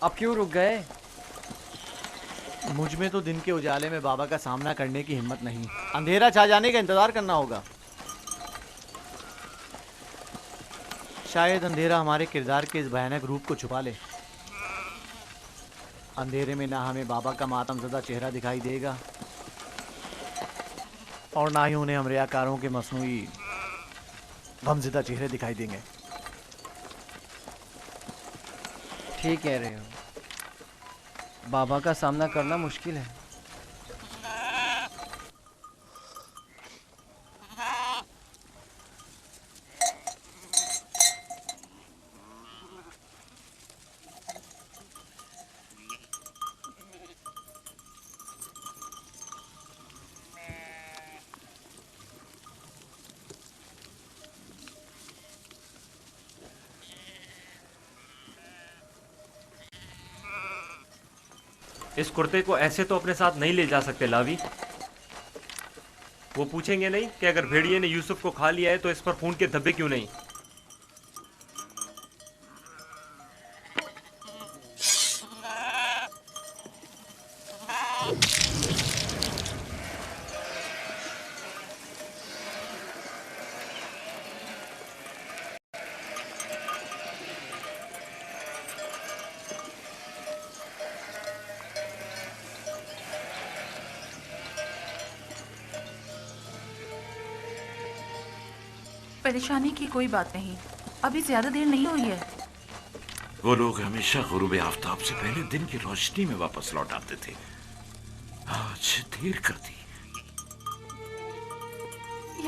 अब क्यों रुक गए? मुझ में तो दिन के उजाले में बाबा का सामना करने की हिम्मत नहीं। अंधेरा छा जाने का इंतजार करना होगा। शायद अंधेरा हमारे किरदार के इस भयानक रूप को छुपा ले। अंधेरे में ना हमें बाबा का मातमज़दा चेहरा दिखाई देगा और ना ही उन्हें हम रियाकारों के मसनूई गमज़दा चेहरे दिखाई देंगे। ठीक कह रहे हो। बाबा का सामना करना मुश्किल है। इस कुर्ते को ऐसे तो अपने साथ नहीं ले जा सकते लावी। वो पूछेंगे नहीं कि अगर भेड़िए ने यूसुफ को खा लिया है तो इस पर खून के धब्बे क्यों नहीं? परेशानी की कोई बात नहीं, अभी ज्यादा देर नहीं हुई है। वो लोग हमेशा गुरूब आफताब से पहले दिन की रोशनी में वापस लौट आते थे। आज देर कर दी।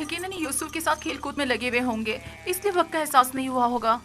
यकीनन यूसुफ के साथ खेलकूद में लगे हुए होंगे, इसलिए वक्त का एहसास नहीं हुआ होगा।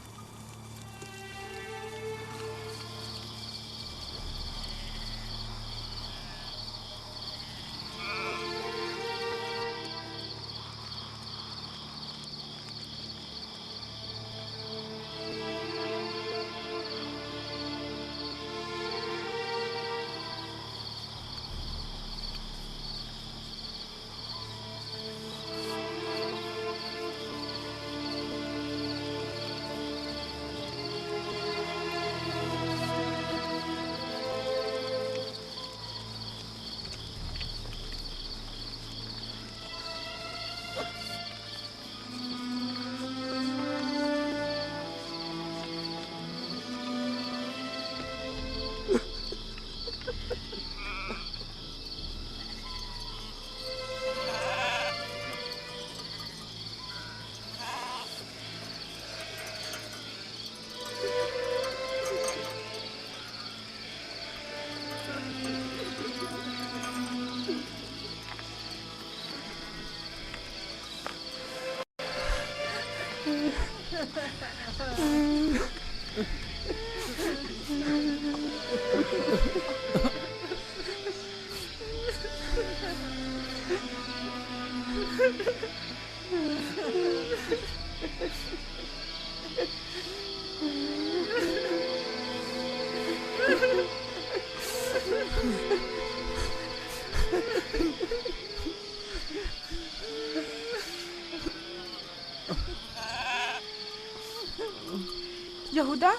यहूदा,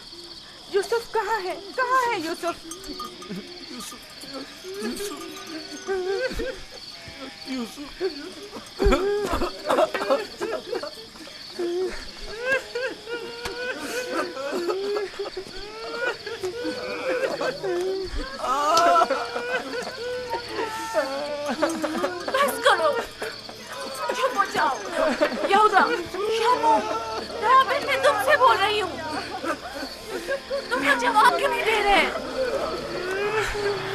यूसुफ कहाँ है? कहाँ है यूसुफ? बस करो, चुप हो जाओ। यहूदा, शामू, राबिन, मैं तुमसे बोल रही हूँ। तुम तो जवाब क्यों नहीं दे रहे?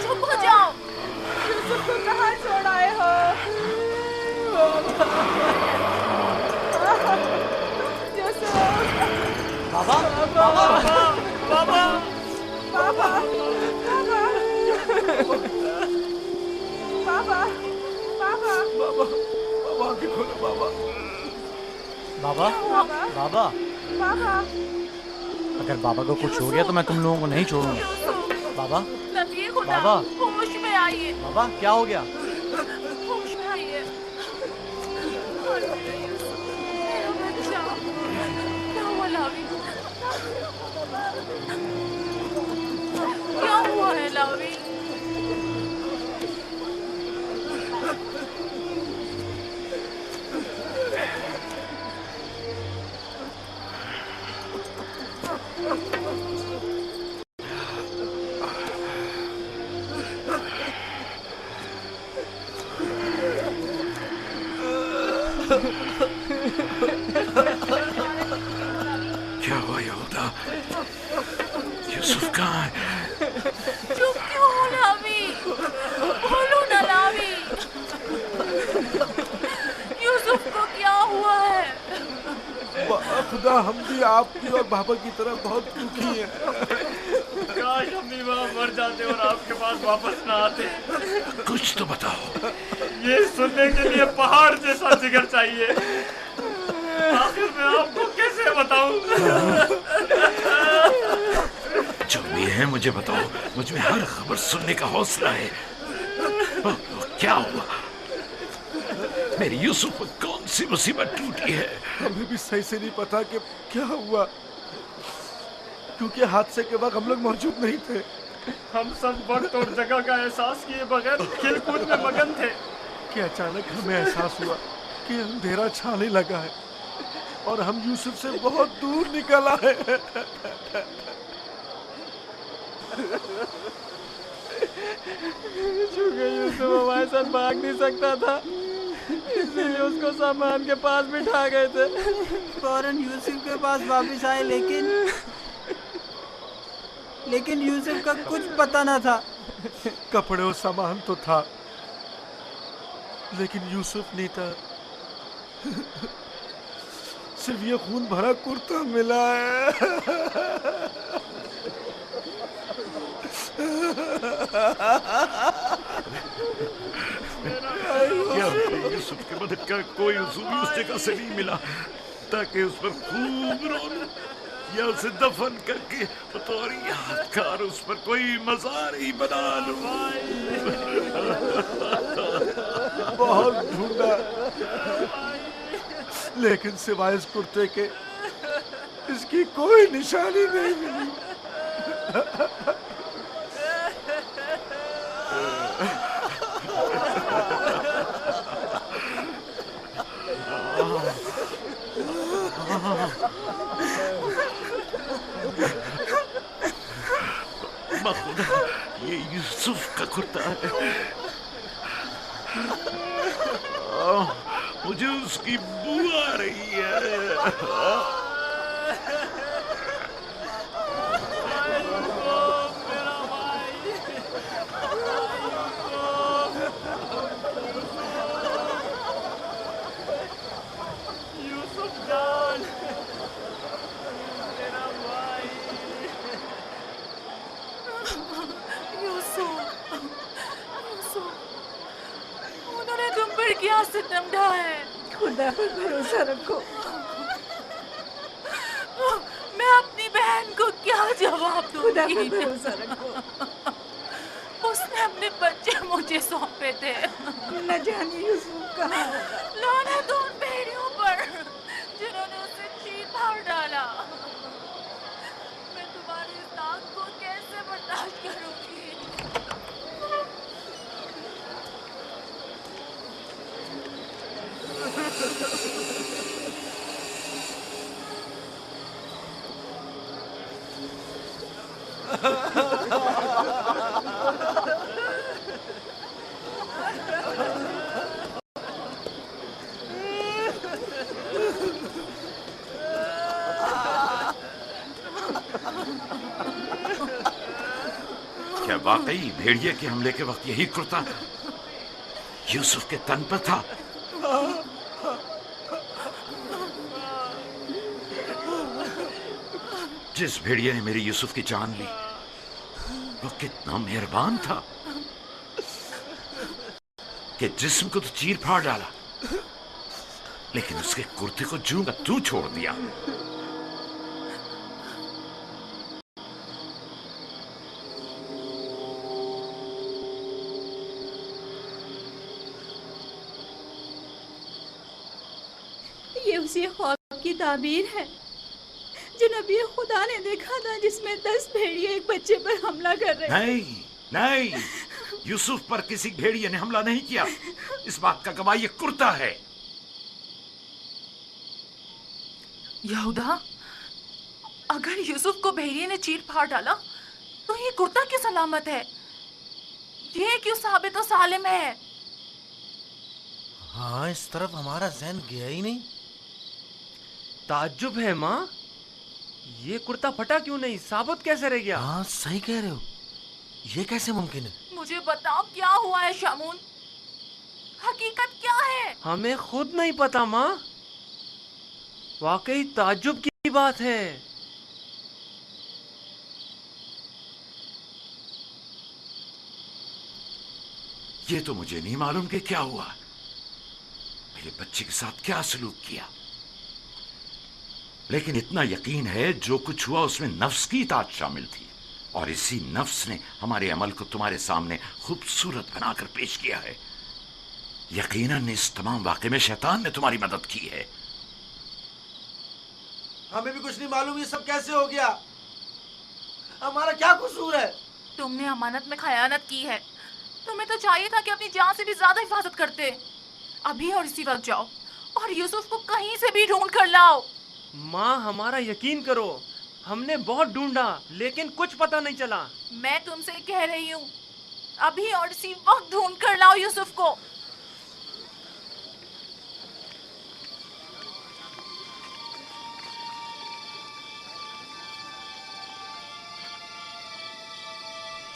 चुप हो जाओ। यूसुफ को कहाँ छोड़ आए हो? यूसुफ! बाबा, बाबा, बाबा, बाबा, बाबा, बाबा, बाबा, बाबा आंखें खोलो बाबा। बाबा, बाबा, बाबा। अगर बाबा को कुछ हो गया तो मैं तुम लोगों को नहीं छोड़ूंगा। बाबा, नबी खुदा, बाबा, होश में आइए। बाबा क्या हो गया? होश में आइए। मेरा बच्चा, क्या हुआ लावी? क्या हुआ यहूदा? यूसुफ कहाँ है? चुप क्यों हो लावी? बोलो ना लावी। यूसुफ को क्या हुआ है? खुदा, हम भी आपकी और बाबा की तरह बहुत दुखी हैं। काश हम भी वहाँ मर जाते और आपके पास वापस ना आते। कुछ तो बताओ। ये सुनने के लिए पहाड़ जैसा जिगर चाहिए। आखिर मैं आपको कैसे बताऊं? जो भी है मुझे बताओ। मुझ में हर खबर सुनने का हौसला है। क्या हुआ? मेरी यूसुफ पर कौन सी मुसीबत टूटी है? हमें भी सही से नहीं पता कि क्या हुआ, क्योंकि हादसे के वक्त हम लोग मौजूद नहीं थे। हम सब वक्त और जगह का एहसास किए बगैर खेलकूद में मगन थे कि अचानक हमें एहसास हुआ कि अंधेरा छाने लगा है और हम यूसुफ से बहुत दूर निकल आए हैं। चूंकि यूसुफ हमारे साथ भाग नहीं सकता था, इसलिए उसको सामान के पास बिठा गए थे। फौरन यूसुफ के पास वापस आए, लेकिन यूसुफ का कुछ पता न था। कपड़े और सामान तो था, लेकिन यूसुफ नहीं था। सिर्फ ये खून भरा कुर्ता मिला है। क्या यूसुफ की मदद का कोई उसूल उस जगह से नहीं मिला ताकि उस पर खूब रो लूं या उसे दफन करके बतौर यादगार उस पर कोई मज़ार ही बना लूं। बहुत ढूंढा, लेकिन सिवाय इस कुर्ते के इसकी कोई निशानी नहीं मिली। खुदा, ये यूसुफ का कुर्ता है। मुझे उसकी बू आ रही है। उन्होंने तुम पर क्या सितम ढाया है? खुदा पर भरोसा रखो। मैं अपनी बहन को क्या जवाब खुदा पर दूंगी? भरोसा रखो। उसने अपने बच्चे मुझे सौंपे थे। न जाने यूसुफ कहाँ होगा। लानत उन भेड़ियों पर जिन्होंने उसे चीर फाड़ डाला। मैं तुम्हारी इस आग को कैसे बर्दाश्त करूंगी? क्या वाकई भेड़िए के हमले के वक्त यही कुर्ता यूसुफ के तन पर था? जिस भेड़िए ने मेरी यूसुफ की जान ली वो कितना मेहरबान था कि जिस्म को तो चीर फाड़ डाला, लेकिन उसके कुर्ते को जूं का तू छोड़ दिया। ये उसी ख्वाब की ताबीर है जो नबी खुदा ने देखा था, जिसमें 10 भेड़िए एक बच्चे पर हमला कर रहे। नहीं नहीं, यूसुफ पर किसी भेड़िए ने हमला नहीं किया। इस बात का गवाह ये कुर्ता है। यहूदा, अगर यूसुफ को भेड़िए ने चीर फाड़ डाला तो ये कुर्ता की सलामत है। ये क्यों साबित और सालिम है? हाँ, इस तरफ हमारा जहन गया ही नहीं। ताज्जुब है माँ, ये कुर्ता फटा क्यों नहीं, साबुत कैसे रह गया? हाँ, सही कह रहे हो, ये कैसे मुमकिन है? मुझे बताओ क्या हुआ है शामून, हकीकत क्या है? हमें खुद नहीं पता माँ, वाकई ताज्जुब की बात है। ये तो मुझे नहीं मालूम कि क्या हुआ, मेरे बच्चे के साथ क्या सलूक किया, लेकिन इतना यकीन है जो कुछ हुआ उसमें नफ्स की इताअत शामिल थी, और इसी नफ्स ने हमारे अमल को तुम्हारे सामने खूबसूरत बनाकर पेश किया है। यकीनन इस तमाम वाक़े में शैतान ने तुम्हारी मदद की है। हमें भी कुछ नहीं मालूम ये सब कैसे हो गया, हमारा क्या कसूर है? तुमने अमानत में खयानत की है, तुम्हें तो चाहिए था कि अपनी जान से भी ज्यादा हिफाजत करते। अभी और इसी वक्त जाओ और यूसुफ को कहीं से भी ढूंढ कर लाओ। माँ हमारा यकीन करो, हमने बहुत ढूंढा लेकिन कुछ पता नहीं चला। मैं तुमसे कह रही हूँ, अभी और इसी वक्त ढूंढ कर लाओ यूसुफ को।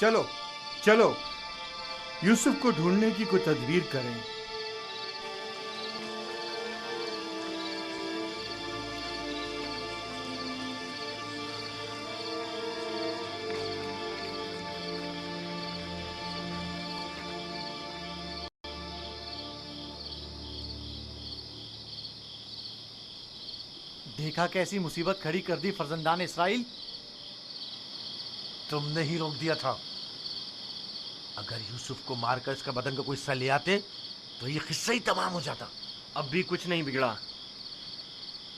चलो चलो, यूसुफ को ढूंढने की कोई तदबीर करें। देखा कैसी मुसीबत खड़ी कर दी फर्जंदान इसराइल। तुमने ही रोक दिया था। अगर यूसुफ को मारकर इसका बदन का कोई हिस्सा ले आते तो ये किस्सा ही तमाम हो जाता। अब भी कुछ नहीं बिगड़ा,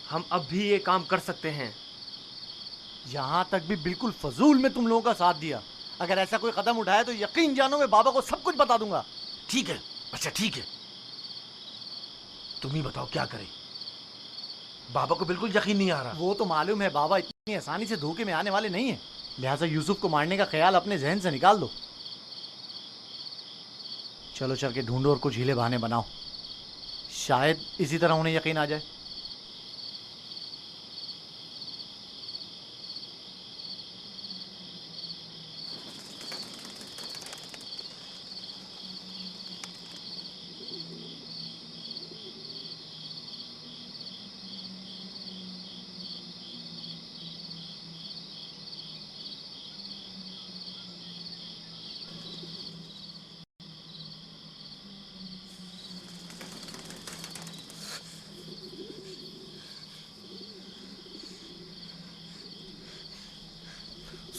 हम अब भी ये काम कर सकते हैं। यहां तक भी बिल्कुल फजूल में तुम लोगों का साथ दिया। अगर ऐसा कोई कदम उठाया तो यकीन जानो मैं बाबा को सब कुछ बता दूंगा। ठीक है, अच्छा ठीक है, तुम ही बताओ क्या करें। बाबा को बिल्कुल यकीन नहीं आ रहा। वो तो मालूम है बाबा इतनी आसानी से धोखे में आने वाले नहीं है, लिहाजा यूसुफ को मारने का ख्याल अपने जहन से निकाल दो। चलो चल के ढूंढो और कुछ हीले बहाने बनाओ, शायद इसी तरह उन्हें यकीन आ जाए।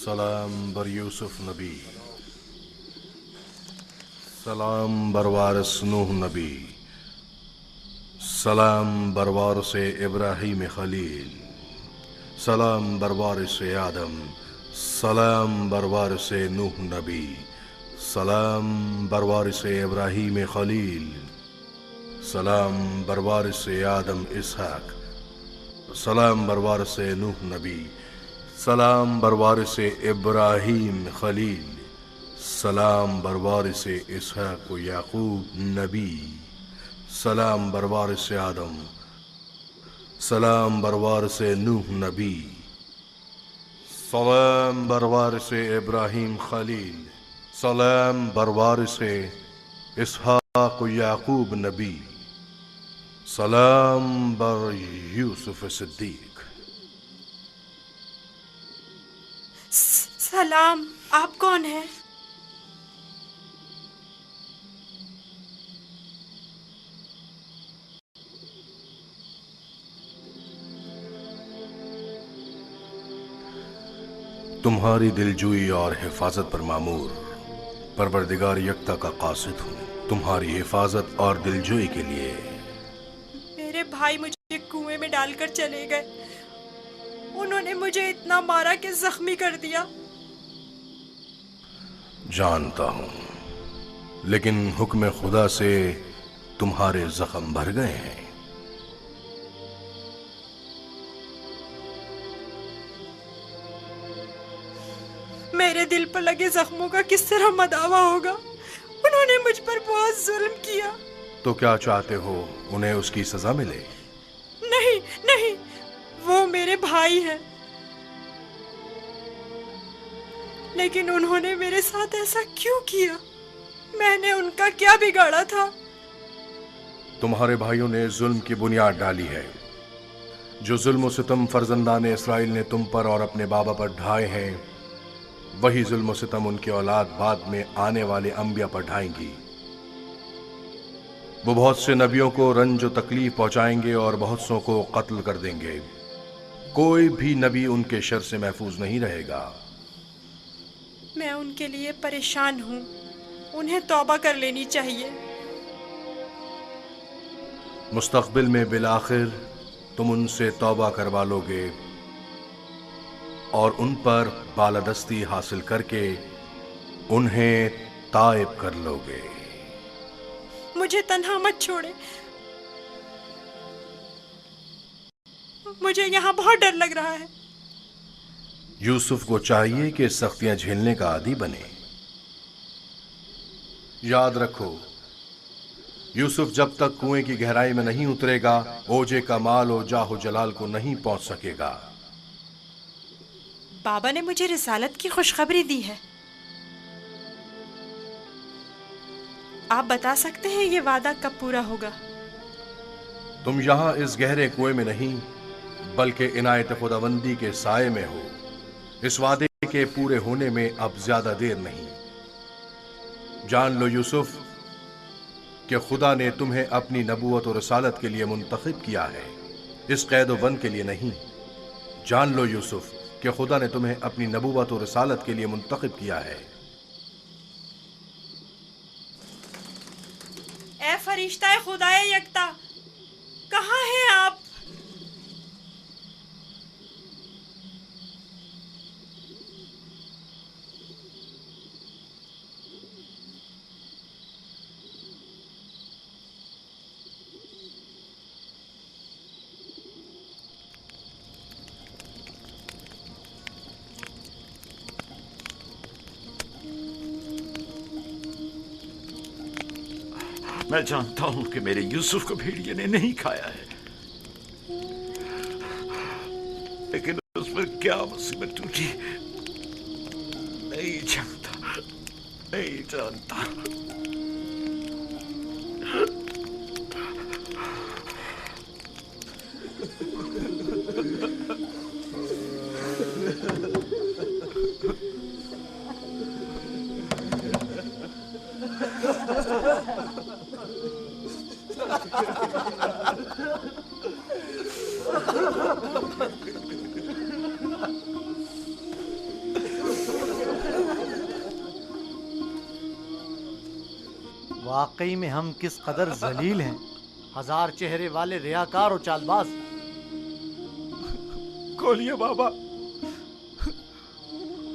सलाम बर यूसुफ नबी, सलाम बर वारिस नूह नबी, सलाम बर वारिस इब्राहीम खलील, सलाम बर वारिस आदम, सलाम बर वारिस नूह नबी, सलाम बर वारिस इब्राहीम खलील, सलाम बर वारिस आदम इसहाक, सलाम बर वारिस नूह नबी, सलाम बर वारिस इब्राहीम खलील, सलाम बर वारिस इसहाक व याकूब नबी, सलाम बर वारिस आदम, सलाम बर वारिस नूह नबी, सलाम बर वारिस इब्राहीम खलील, सलाम बर वारिस इसहाक व याकूब नबी, सलाम बर यूसुफ सिद्दीक। सलाम, आप कौन हैं? तुम्हारी दिलजोई और हिफाजत पर मामूर परवरदिगार यक्ता का कासिद हूँ। तुम्हारी हिफाजत और दिलजोई के लिए मेरे भाई मुझे कुएं में डालकर चले गए। उन्होंने मुझे इतना मारा कि जख्मी कर दिया। जानता हूँ, लेकिन हुक्म खुदा से तुम्हारे जख्म भर गए हैं। मेरे दिल पर लगे जख्मों का किस तरह मदावा होगा। उन्होंने मुझ पर बहुत जुल्म किया। तो क्या चाहते हो उन्हें उसकी सजा मिले? नहीं नहीं, वो मेरे भाई हैं, लेकिन उन्होंने मेरे साथ ऐसा क्यों किया? मैंने उनका क्या बिगाड़ा था? तुम्हारे भाइयों ने जुल्म की बुनियाद डाली है। जो जुल्म सितम फर्जंदान इसराइल ने तुम पर और अपने बाबा पर ढाए हैं, वही जुल्म सितम उनकी औलाद बाद में आने वाले अंबिया पर ढाएंगी। वो बहुत से नबियों को रंज और तकलीफ पहुंचाएंगे और बहुत सौ को कत्ल कर देंगे। कोई भी नबी उनके शर से महफूज नहीं रहेगा। मैं उनके लिए परेशान हूँ, उन्हें तौबा कर लेनी चाहिए। मुस्तकबिल में बिलाखिर तुम उनसे तौबा करवा लोगे और उन पर बालादस्ती हासिल करके उन्हें ताइब कर लोगे। मुझे तन्हा मत छोड़े, मुझे यहाँ बहुत डर लग रहा है। यूसुफ को चाहिए कि सख्तियां झेलने का आदी बने। याद रखो, यूसुफ जब तक कुएं की गहराई में नहीं उतरेगा, ओजे का माल और जाहो जलाल को नहीं पहुंच सकेगा। बाबा ने मुझे रिसालत की खुशखबरी दी है। आप बता सकते हैं ये वादा कब पूरा होगा? तुम यहां इस गहरे कुएं में नहीं, बल्कि इनायत खुदाबंदी के साए में हो। इस वादे के पूरे होने में अब ज्यादा देर नहीं। जान लो यूसुफ कि खुदा ने तुम्हें अपनी नबूवत और रसालत के लिए मुंतखब किया है, इस कैद व बंद के लिए नहीं। जान लो यूसुफ कि खुदा ने तुम्हें अपनी नबूवत और रसालत के लिए मुंतखब किया है। ए फरिश्ता खुदाए यकता, कहाँ हैं आप? मैं जानता हूं कि मेरे यूसुफ को भेड़िए ने नहीं खाया है, लेकिन उस पर क्या मुसीबत टूटी नहीं जानता, नहीं जानता। वाकई में हम किस कदर जलील हैं, हजार चेहरे वाले रियाकार और चालबाज। खोलिए बाबा,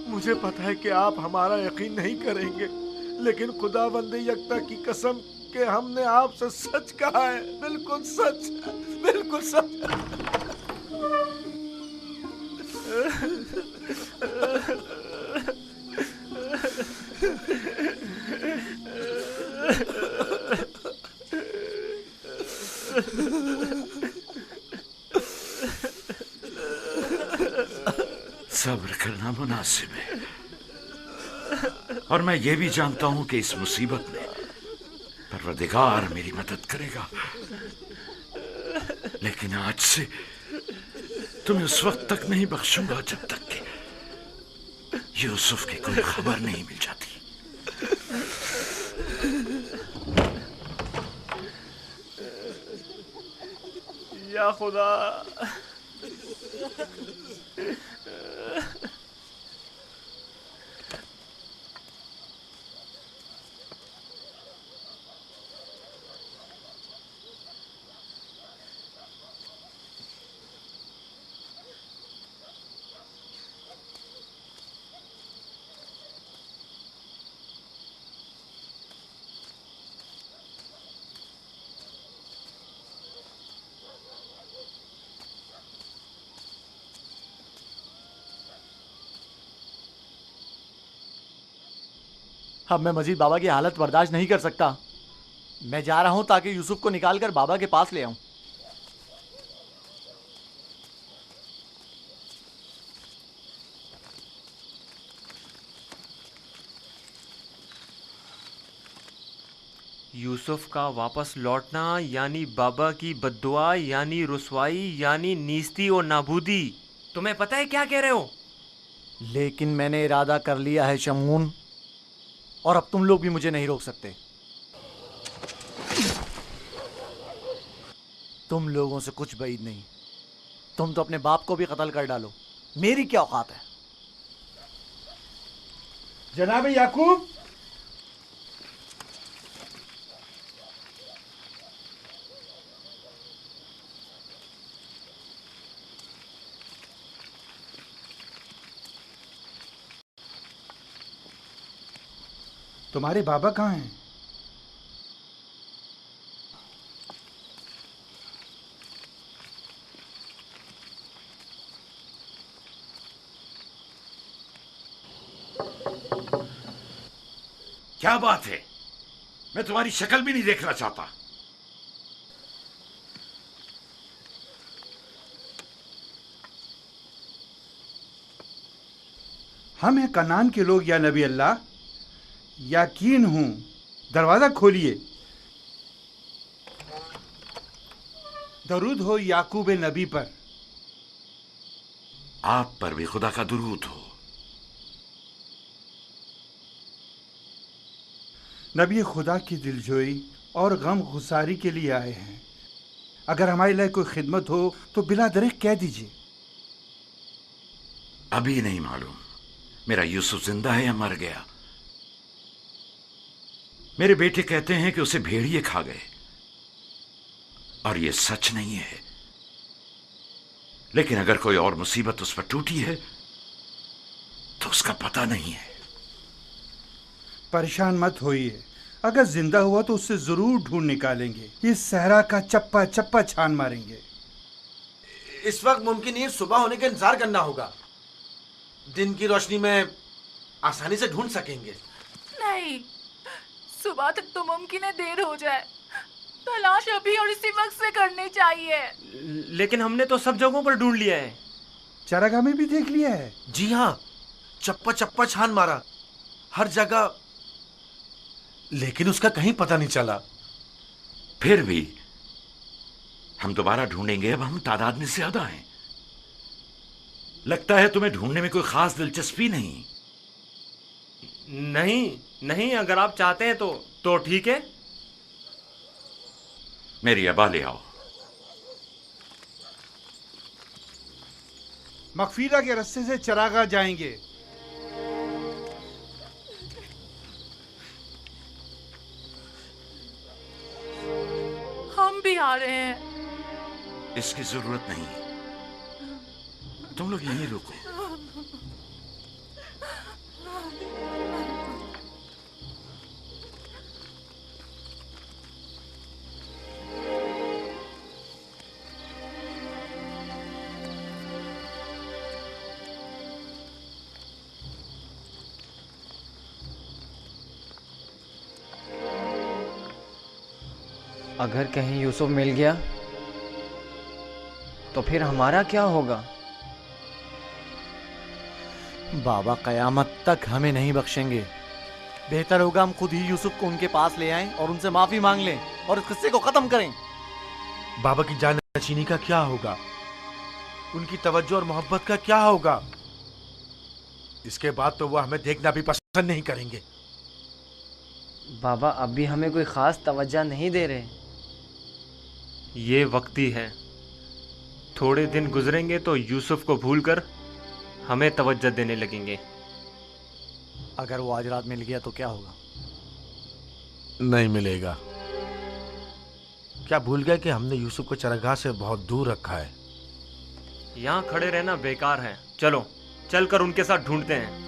मुझे पता है कि आप हमारा यकीन नहीं करेंगे, लेकिन खुदावंद यकता की कसम कि हमने आपसे सच कहा है, बिल्कुल सच, बिल्कुल सच। सब्र करना मुनासिब है, और मैं ये भी जानता हूं कि इस मुसीबत में परवरदिगार मेरी मदद करेगा। लेकिन आज से तुम्हें उस वक्त तक नहीं बख्शूंगा जब तक कि यूसुफ की कोई खबर नहीं मिल जाती। या खुदा, अब मैं मजीद बाबा की हालत बर्दाश्त नहीं कर सकता। मैं जा रहा हूं ताकि यूसुफ को निकाल कर बाबा के पास ले आऊं। यूसुफ का वापस लौटना यानी बाबा की बद्दुआ यानी रुसवाई यानी नीस्ती और नाबूदी। तुम्हें पता है क्या कह रहे हो? लेकिन मैंने इरादा कर लिया है शमून, और अब तुम लोग भी मुझे नहीं रोक सकते। तुम लोगों से कुछ बैद नहीं। तुम तो अपने बाप को भी कत्ल कर डालो, मेरी क्या औकात है? जनाब याकूब, तुम्हारे बाबा कहाँ हैं? क्या बात है? मैं तुम्हारी शक्ल भी नहीं देखना चाहता। हम हैं कनान के लोग या नबी अल्लाह, यकीन हूं, दरवाजा खोलिए। दरूद हो याकूब नबी पर। आप पर भी खुदा का दुरूद हो। नबी खुदा की दिलजोई और गम गुसारी के लिए आए हैं। अगर हमारे लिए कोई खिदमत हो तो बिला दरिक कह दीजिए। अभी नहीं मालूम मेरा यूसुफ जिंदा है या मर गया। मेरे बेटे कहते हैं कि उसे भेड़िए खा गए, और यह सच नहीं है। लेकिन अगर कोई और मुसीबत उस पर टूटी है तो उसका पता नहीं है। परेशान मत होइए, अगर जिंदा हुआ तो उससे जरूर ढूंढ निकालेंगे। इस सहरा का चप्पा चप्पा छान मारेंगे। इस वक्त मुमकिन नहीं, सुबह होने का इंतजार करना होगा। दिन की रोशनी में आसानी से ढूंढ सकेंगे। नहीं, सुबह तक तो मुमकिन है देर हो जाए। तलाश अभी और इसी वक्त से करनी चाहिए। लेकिन हमने तो सब जगहों पर ढूंढ लिया है। चरागाह में भी देख लिया है। जी हाँ, चप्पा चप्पा छान मारा हर जगह, लेकिन उसका कहीं पता नहीं चला। फिर भी हम दोबारा ढूंढेंगे। अब हम तादाद में ज्यादा हैं। लगता है तुम्हें ढूंढने में कोई खास दिलचस्पी नहीं। नहीं, अगर आप चाहते हैं तो ठीक है। मेरी अबा ले आओ। मगफीरा के रास्ते से चरागाह जाएंगे। हम भी आ रहे हैं। इसकी जरूरत नहीं, तुम लोग यहीं रुको। अगर कहीं यूसुफ मिल गया तो फिर हमारा क्या होगा? बाबा कयामत तक हमें नहीं बख्शेंगे। बेहतर होगा हम खुद ही यूसुफ को उनके पास ले आएं और उनसे माफी मांग लें और इस किस्से को खत्म करें। बाबा की जानशीनी का क्या होगा? उनकी तवज्जो और मोहब्बत का क्या होगा? इसके बाद तो वो हमें देखना भी पसंद नहीं करेंगे। बाबा अब भी हमें कोई खास तवज्जो नहीं दे रहे। ये वक्ती है। थोड़े दिन गुजरेंगे तो यूसुफ को भूलकर हमें तवज्जो देने लगेंगे। अगर वो आज रात मिल गया तो क्या होगा? नहीं मिलेगा। क्या भूल गए कि हमने यूसुफ को चरागाह से बहुत दूर रखा है? यहाँ खड़े रहना बेकार है। चलो चलकर उनके साथ ढूंढते हैं।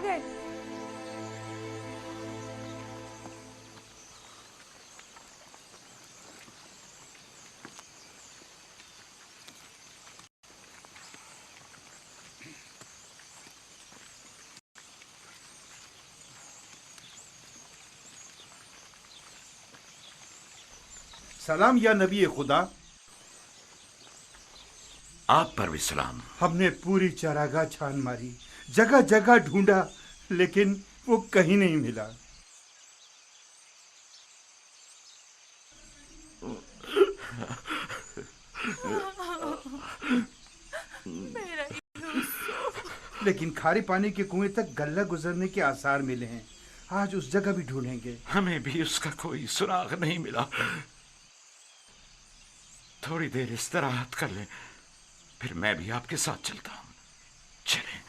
गए। सलाम या नबी खुदा। आप पर भी सलाम। हमने पूरी चारागाह छान मारी, जगह जगह ढूंढा, लेकिन वो कहीं नहीं मिला। मेरा यूसुफ। लेकिन खारे पानी के कुएं तक गल्ला गुजरने के आसार मिले हैं। आज उस जगह भी ढूंढेंगे। हमें भी उसका कोई सुराग नहीं मिला। थोड़ी देर इस्तराहत कर लें, फिर मैं भी आपके साथ चलता हूं। चलें।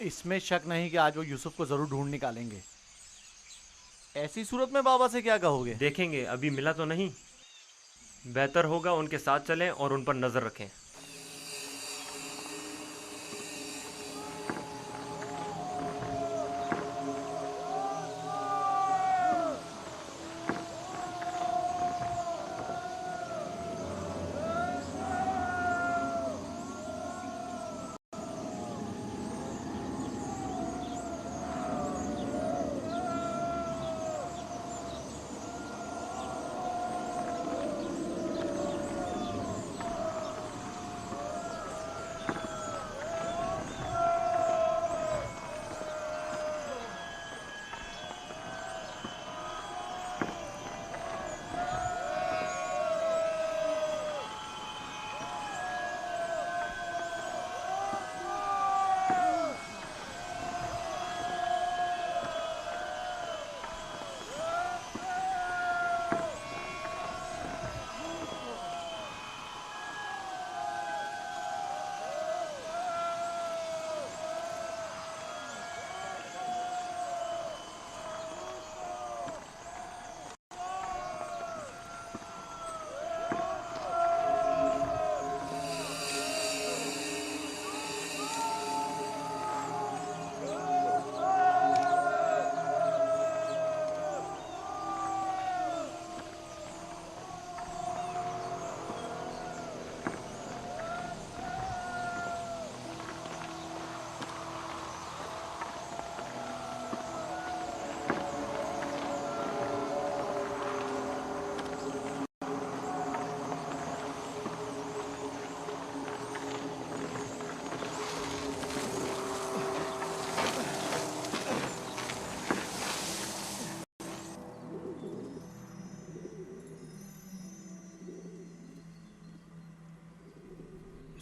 इसमें शक नहीं कि आज वो यूसुफ को जरूर ढूंढ निकालेंगे। ऐसी सूरत में बाबा से क्या कहोगे? देखेंगे, अभी मिला तो नहीं। बेहतर होगा उनके साथ चलें और उन पर नजर रखें।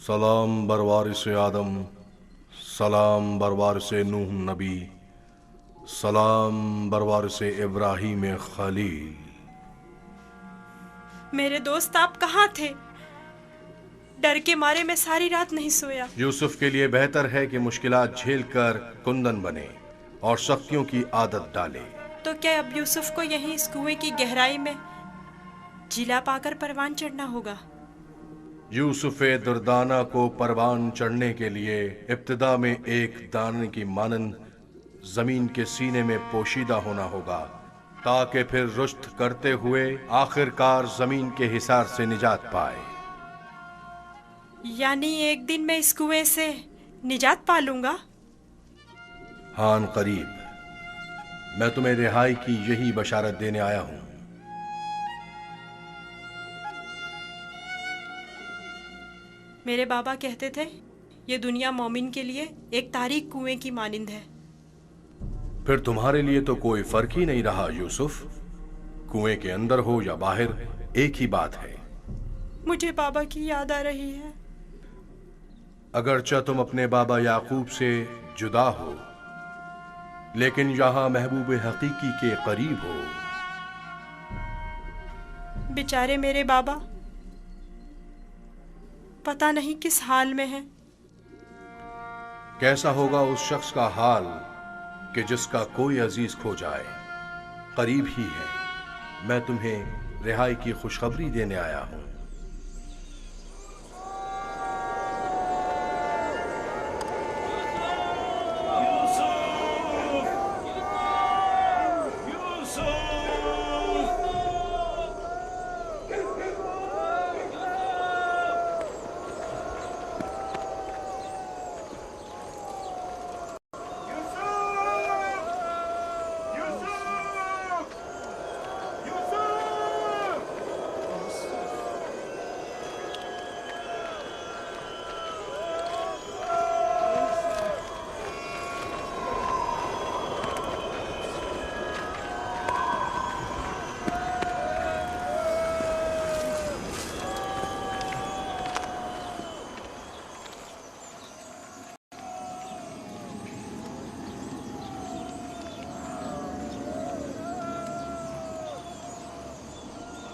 सलाम बरवारिस आदम, सलाम बरवारिस नूह नबी, सलाम बरवारिस इब्राहीम खलील। मेरे दोस्त, आप कहाँ थे? डर के मारे मैं सारी रात नहीं सोया। यूसुफ के लिए बेहतर है कि मुश्किलात झेलकर कुंदन बने और सख्तियों की आदत डाले। तो क्या अब यूसुफ को यहीं इस कुएं की गहराई में जिला पाकर परवान चढ़ना होगा? यूसुफ दुर्दाना को परवान चढ़ने के लिए इब्तिदा में एक दाने की मानंद जमीन के सीने में पोशीदा होना होगा, ताकि फिर रुश्त करते हुए आखिरकार जमीन के हिसार से निजात पाए। यानी एक दिन मैं इस कुएं से निजात पा लूंगा? हान करीब। मैं तुम्हें रिहाई की यही बशारत देने आया हूं। मेरे बाबा कहते थे ये दुनिया मोमिन के लिए एक तारीक कुएं की मानिंद है। फिर तुम्हारे लिए तो कोई फर्क ही नहीं रहा यूसुफ। कुएं के अंदर हो या बाहर, एक ही बात है। मुझे बाबा की याद आ रही है। अगरचा तुम अपने बाबा याकूब से जुदा हो, लेकिन यहां महबूब हकीकी के करीब हो। बेचारे मेरे बाबा पता नहीं किस हाल में हैं। कैसा होगा उस शख्स का हाल कि जिसका कोई अजीज खो जाए। करीब ही है, मैं तुम्हें रिहाई की खुशखबरी देने आया हूं।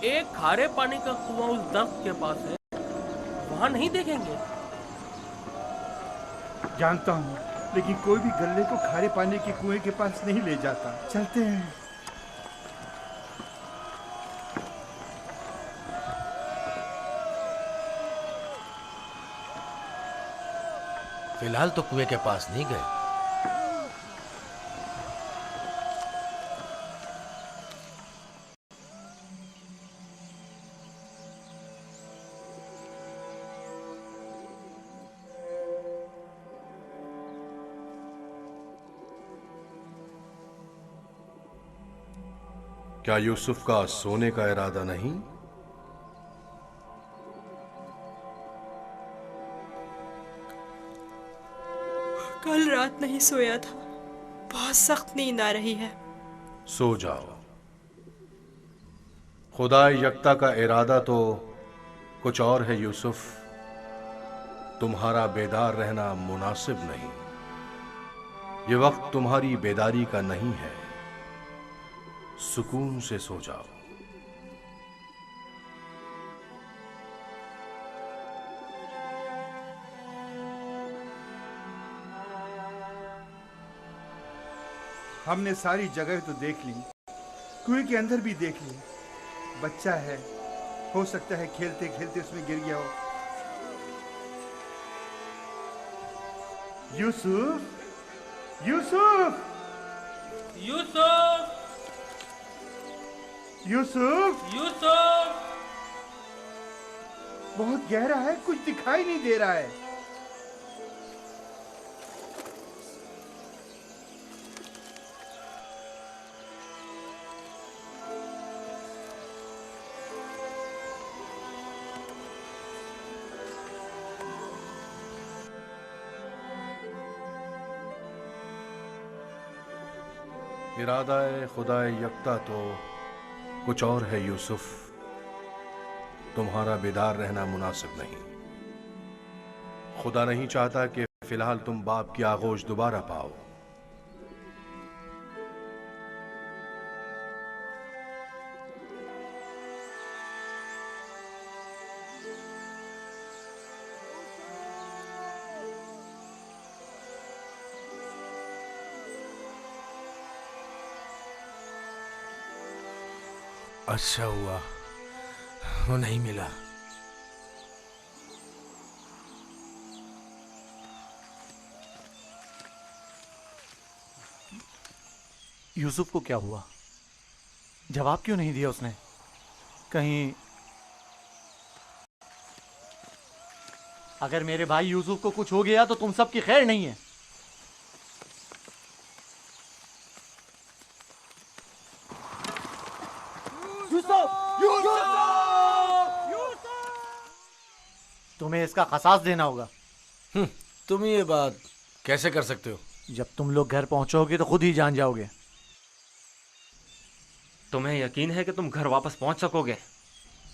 एक खारे पानी का कुआं उस दर्ख्त के पास है, वहां नहीं देखेंगे? जानता हूँ, लेकिन कोई भी गल्ले को खारे पानी के कुएं के पास नहीं ले जाता। चलते हैं। फिलहाल तो कुएं के पास नहीं गए। क्या यूसुफ का सोने का इरादा नहीं? कल रात नहीं सोया था, बहुत सख्त नींद आ रही है। सो जाओ। खुदा यकता का इरादा तो कुछ और है यूसुफ। तुम्हारा बेदार रहना मुनासिब नहीं। ये वक्त तुम्हारी बेदारी का नहीं है। सुकून से सो जाओ। हमने सारी जगह तो देख ली, कुएं के अंदर भी देख ली। बच्चा है, हो सकता है खेलते खेलते उसमें गिर गया हो। यूसुफ, यूसुफ, यूसुफ, यूसुफ, यूसुफ। बहुत गहरा है, कुछ दिखाई नहीं दे रहा है। इरादा खुदा यकता तो कुछ और है यूसुफ। तुम्हारा बेदार रहना मुनासिब नहीं। खुदा नहीं चाहता कि फिलहाल तुम बाप की आगोश दोबारा पाओ। अच्छा हुआ वो नहीं मिला। यूसुफ को क्या हुआ? जवाब क्यों नहीं दिया उसने? कहीं अगर मेरे भाई यूसुफ को कुछ हो गया तो तुम सब की खैर नहीं है। तुम्हें इसका खसास देना होगा। तुम ये बात कैसे कर सकते हो? जब तुम लोग घर पहुंचोगे तो खुद ही जान जाओगे। तुम्हें यकीन है कि तुम घर वापस पहुंच सकोगे?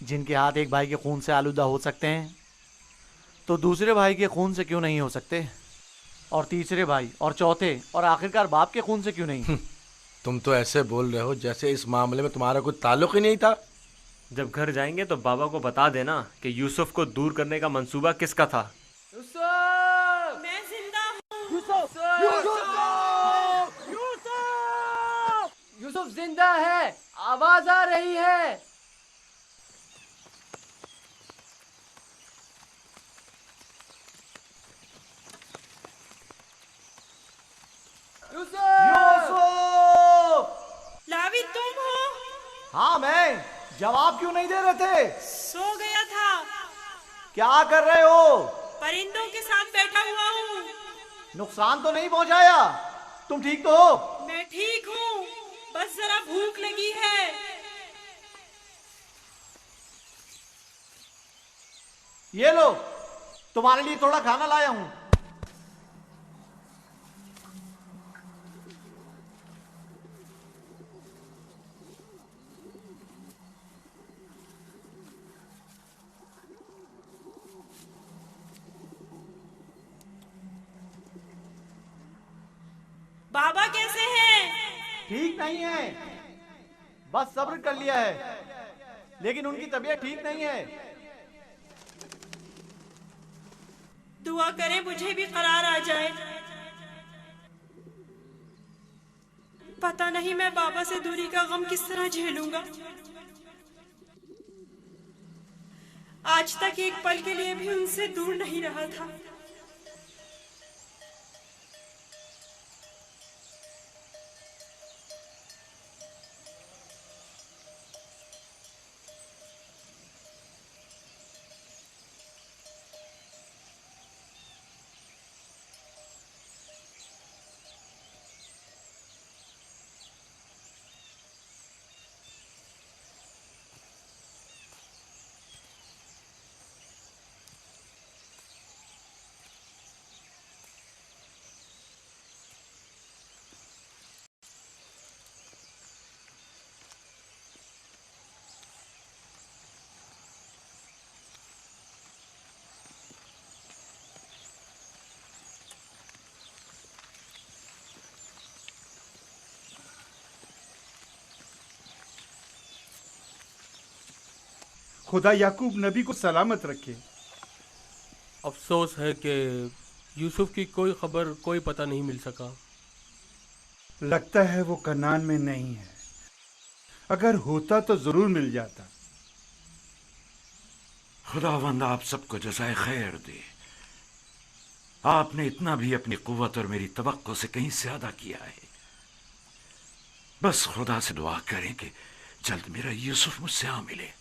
जिनके हाथ एक भाई के खून से आलूदा हो सकते हैं तो दूसरे भाई के खून से क्यों नहीं हो सकते? और तीसरे भाई और चौथे और आखिरकार बाप के खून से क्यों नहीं? तुम तो ऐसे बोल रहे हो जैसे इस मामले में तुम्हारा कोई ताल्लुक ही नहीं था। जब घर जाएंगे तो बाबा को बता देना कि यूसुफ को दूर करने का मंसूबा किसका था। यूसुफ! यूसुफ! यूसुफ जिंदा है, आवाज आ रही है। लावी तुम हो? हाँ मैं। जवाब क्यों नहीं दे रहे थे? सो गया था। क्या कर रहे हो? परिंदों के साथ बैठा हुआ हूँ। नुकसान तो नहीं पहुंचाया? तुम ठीक तो हो? मैं ठीक हूँ, बस जरा भूख लगी है। ये लो, तुम्हारे लिए थोड़ा खाना लाया हूँ। बाबा कैसे हैं? ठीक नहीं है, बस सब्र कर लिया है, लेकिन उनकी तबीयत ठीक नहीं है। दुआ करें मुझे भी करार आ जाए। पता नहीं मैं बाबा से दूरी का गम किस तरह झेलूंगा। आज तक एक पल के लिए भी उनसे दूर नहीं रहा था। खुदा याकूब नबी को सलामत रखे। अफसोस है कि यूसुफ की कोई खबर, कोई पता नहीं मिल सका। लगता है वो कनान में नहीं है, अगर होता तो जरूर मिल जाता। खुदावंद आप सबको जज़ाए खैर दे। आपने इतना भी अपनी कुव्वत और मेरी तवक्को से कहीं ज्यादा किया है। बस खुदा से दुआ करें कि जल्द मेरा यूसुफ मुझसे आ मिले।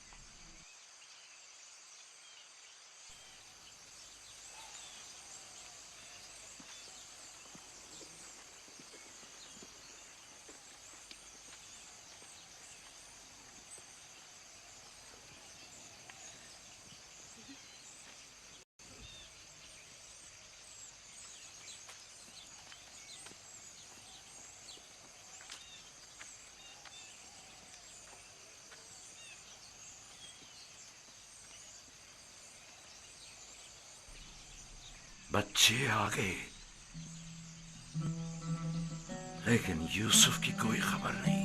बच्चे आ गए, लेकिन यूसुफ की कोई खबर नहीं।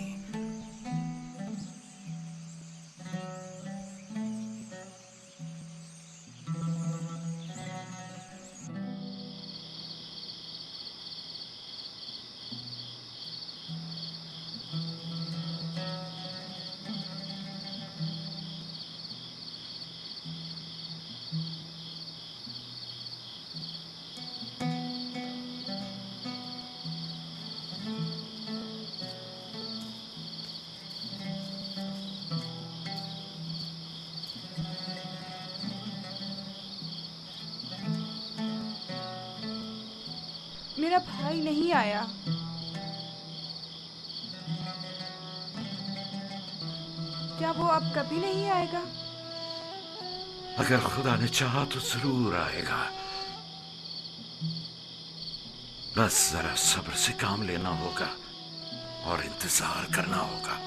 मेरा भाई नहीं आया। क्या वो अब कभी नहीं आएगा? अगर खुदा ने चाहा तो जरूर आएगा। बस जरा सब्र से काम लेना होगा और इंतजार करना होगा।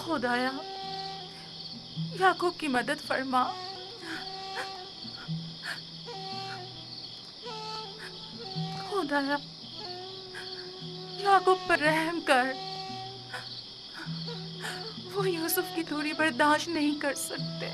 खुदाया, याकूब की मदद फरमा। खुदाया याकूब पर रहम कर। वो यूसुफ की दूरी बर्दाश्त नहीं कर सकते।